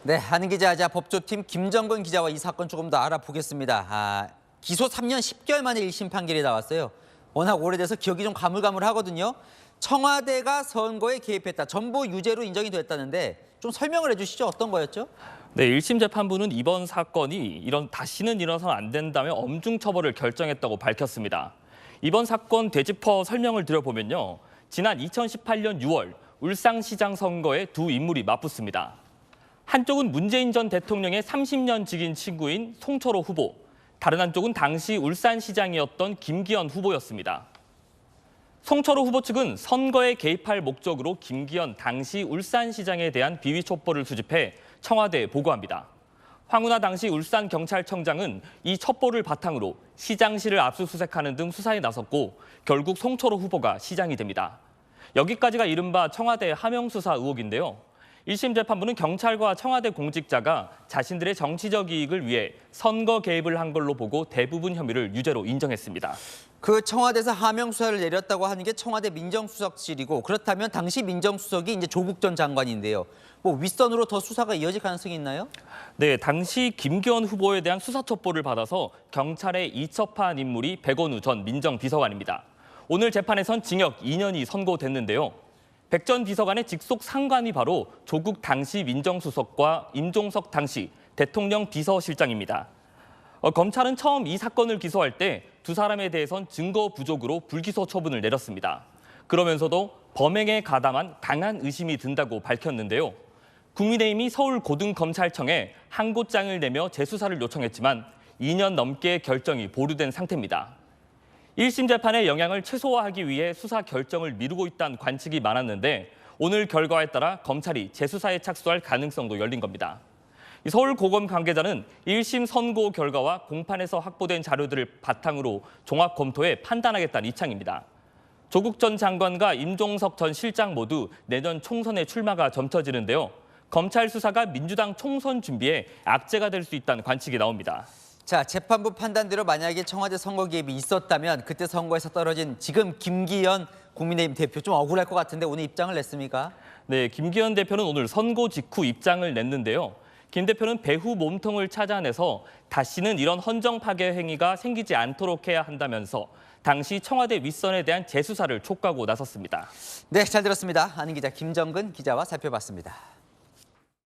네, 하는 기자, 법조팀 김정근 기자와 이 사건 조금 더 알아보겠습니다. 기소 3년 10개월 만에 1심 판결이 나왔어요. 워낙 오래돼서 기억이 좀 가물가물하거든요. 청와대가 선거에 개입했다. 전부 유죄로 인정이 됐다는데 좀 설명을 해주시죠. 어떤 거였죠? 네, 1심 재판부는 이번 사건이 다시는 일어나서는 안 된다며 엄중 처벌을 결정했다고 밝혔습니다. 이번 사건 되짚어 설명을 드려보면요. 지난 2018년 6월 울산시장 선거에 두 인물이 맞붙습니다. 한쪽은 문재인 전 대통령의 30년 지긴 친구인 송철호 후보, 다른 한쪽은 당시 울산시장이었던 김기현 후보였습니다. 송철호 후보 측은 선거에 개입할 목적으로 김기현 당시 울산시장에 대한 비위 첩보를 수집해 청와대에 보고합니다. 황운하 당시 울산경찰청장은 이 첩보를 바탕으로 시장실을 압수수색하는 등 수사에 나섰고 결국 송철호 후보가 시장이 됩니다. 여기까지가 이른바 청와대 하명수사 의혹인데요. 1심 재판부는 경찰과 청와대 공직자가 자신들의 정치적 이익을 위해 선거 개입을 한 걸로 보고 대부분 혐의를 유죄로 인정했습니다. 그 청와대에서 하명 수사를 내렸다고 하는 게 청와대 민정수석실이고 그렇다면 당시 민정수석이 이제 조국 전 장관인데요. 윗선으로 더 수사가 이어질 가능성이 있나요? 네, 당시 김기현 후보에 대한 수사 첩보를 받아서 경찰에 이첩한 인물이 백원우 전 민정비서관입니다. 오늘 재판에선 징역 2년이 선고됐는데요. 백 전 비서관의 직속 상관이 바로 조국 당시 민정수석과 임종석 당시 대통령 비서실장입니다. 검찰은 처음 이 사건을 기소할 때 두 사람에 대해선 증거 부족으로 불기소 처분을 내렸습니다. 그러면서도 범행에 가담한 강한 의심이 든다고 밝혔는데요. 국민의힘이 서울고등검찰청에 항고장을 내며 재수사를 요청했지만 2년 넘게 결정이 보류된 상태입니다. 1심 재판의 영향을 최소화하기 위해 수사 결정을 미루고 있다는 관측이 많았는데 오늘 결과에 따라 검찰이 재수사에 착수할 가능성도 열린 겁니다. 서울고검 관계자는 1심 선고 결과와 공판에서 확보된 자료들을 바탕으로 종합 검토해 판단하겠다는 입장입니다. 조국 전 장관과 임종석 전 실장 모두 내년 총선에 출마가 점쳐지는데요. 검찰 수사가 민주당 총선 준비에 악재가 될 수 있다는 관측이 나옵니다. 자, 재판부 판단대로 만약에 청와대 선거 개입이 있었다면 그때 선거에서 떨어진 지금 김기현 국민의힘 대표 좀 억울할 것 같은데 오늘 입장을 냈습니까? 네, 김기현 대표는 오늘 선거 직후 입장을 냈는데요. 김 대표는 배후 몸통을 찾아내서 다시는 이런 헌정 파괴 행위가 생기지 않도록 해야 한다면서 당시 청와대 윗선에 대한 재수사를 촉구하고 나섰습니다. 네, 잘 들었습니다. 아는 기자 김정근 기자와 살펴봤습니다.